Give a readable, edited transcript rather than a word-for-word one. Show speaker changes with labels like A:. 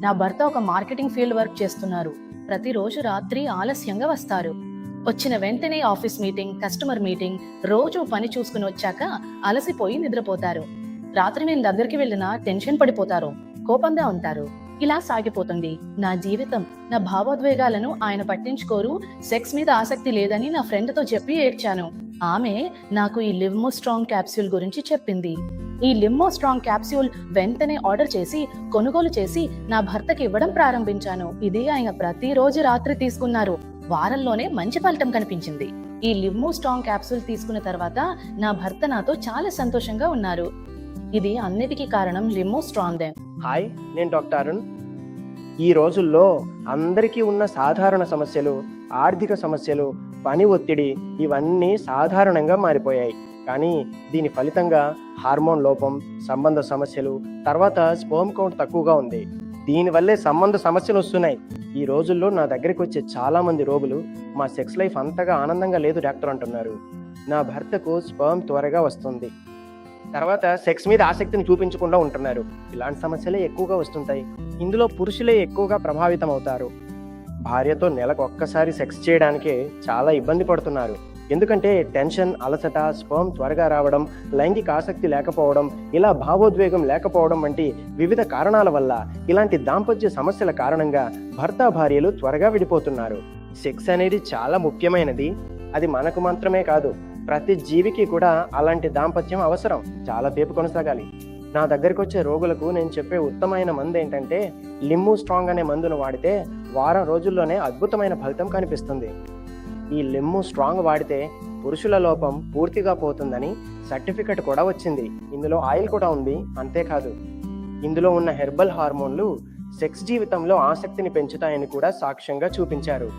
A: నా భర్త ఒక మార్కెటింగ్ ఫీల్డ్ వర్క్ చేస్తున్నారు. ప్రతిరోజు రాత్రి ఆలస్యంగా వస్తారు. వచ్చిన వెంటనే ఆఫీస్ మీటింగ్, కస్టమర్ మీటింగ్, రోజు పని చూసుకుని వచ్చాక అలసిపోయి నిద్రపోతారు. రాత్రి నేను దగ్గరికి వెళ్ళినా టెన్షన్ పడిపోతారు, కోపంగా ఉంటారు. ఇలా సాగిపోతుంది నా జీవితం. నా భావోద్వేగాలను ఆయన పట్టించుకోరు. సెక్స్ మీద ఆసక్తి లేదని నా ఫ్రెండ్ తో చెప్పి ఏడ్చాను. ఆమె నాకు ఈ లివ్మో స్ట్రాంగ్ క్యాప్సూల్ గురించి చెప్పింది. ఈ లిమ్మో స్ట్రాంగ్ క్యాప్సూల్ వెంటనే ఆర్డర్ చేసి కొనుగోలు చేసి నా భర్తకి ఇవ్వడం ప్రారంభించాను. ఇది ఆయన ప్రతిరోజు రాత్రి తీసుకున్నారు. వారంలోనే మంచి ఫలితం కనిపించింది. ఈ లిమ్మో స్ట్రాంగ్ క్యాప్సూల్ తీసుకున్న తర్వాత నా భర్త నాతో చాలా సంతోషంగా ఉన్నారు. ఇది అన్నిటికీ కారణం లిమ్మో స్ట్రాంగ్.
B: హాయ్, నేను డాక్టర్ అరుణ్. ఈ రోజుల్లో అందరికీ ఉన్న సాధారణ సమస్యలు, ఆర్థిక సమస్యలు, పని ఒత్తిడి ఇవన్నీ సాధారణంగా మారిపోయాయి. కానీ దీని ఫలితంగా హార్మోన్ లోపం, సంబంధ సమస్యలు, తర్వాత స్పర్మ్ కౌంట్ తక్కువగా ఉంది. దీనివల్లే సంబంధ సమస్యలు వస్తున్నాయి. ఈ రోజుల్లో నా దగ్గరికి వచ్చే చాలా మంది రోగులు మా సెక్స్ లైఫ్ అంతగా ఆనందంగా లేదు డాక్టర్ అంటున్నారు. నా భర్తకు స్పర్మ్ త్వరగా వస్తుంది, తర్వాత సెక్స్ మీద ఆసక్తిని చూపించకుండా ఉంటున్నారు. ఇలాంటి సమస్యలే ఎక్కువగా వస్తుంటాయి. ఇందులో పురుషులే ఎక్కువగా ప్రభావితం అవుతారు. భార్యతో నెలకు ఒక్కసారి సెక్స్ చేయడానికే చాలా ఇబ్బంది పడుతున్నారు. ఎందుకంటే టెన్షన్, అలసట, స్పర్మ్ త్వరగా రావడం, లైంగిక ఆసక్తి లేకపోవడం, ఇలా భావోద్వేగం లేకపోవడం వంటి వివిధ కారణాల వల్ల ఇలాంటి దాంపత్య సమస్యల కారణంగా భర్త భార్యలు త్వరగా విడిపోతున్నారు. సెక్స్ అనేది చాలా ముఖ్యమైనది. అది మనకు మాత్రమే కాదు, ప్రతి జీవికి కూడా అలాంటి దాంపత్యం అవసరం. చాలా సేపు కొనసాగాలి. నా దగ్గరికి వచ్చే రోగులకు నేను చెప్పే ఉత్తమమైన మందు ఏంటంటే లిమ్మో స్ట్రాంగ్ అనే మందును వాడితే వారం రోజుల్లోనే అద్భుతమైన ఫలితం కనిపిస్తుంది. ఈ లిమ్మో స్ట్రాంగ్ వాడితే పురుషుల లోపం పూర్తిగా పోతుందని సర్టిఫికెట్ కూడా వచ్చింది. ఇందులో ఆయిల్ కూడా ఉంది. అంతేకాదు, ఇందులో ఉన్న హెర్బల్ హార్మోన్లు సెక్స్ జీవితంలో ఆసక్తిని పెంచుతాయని కూడా సాక్ష్యంగా చూపించారు.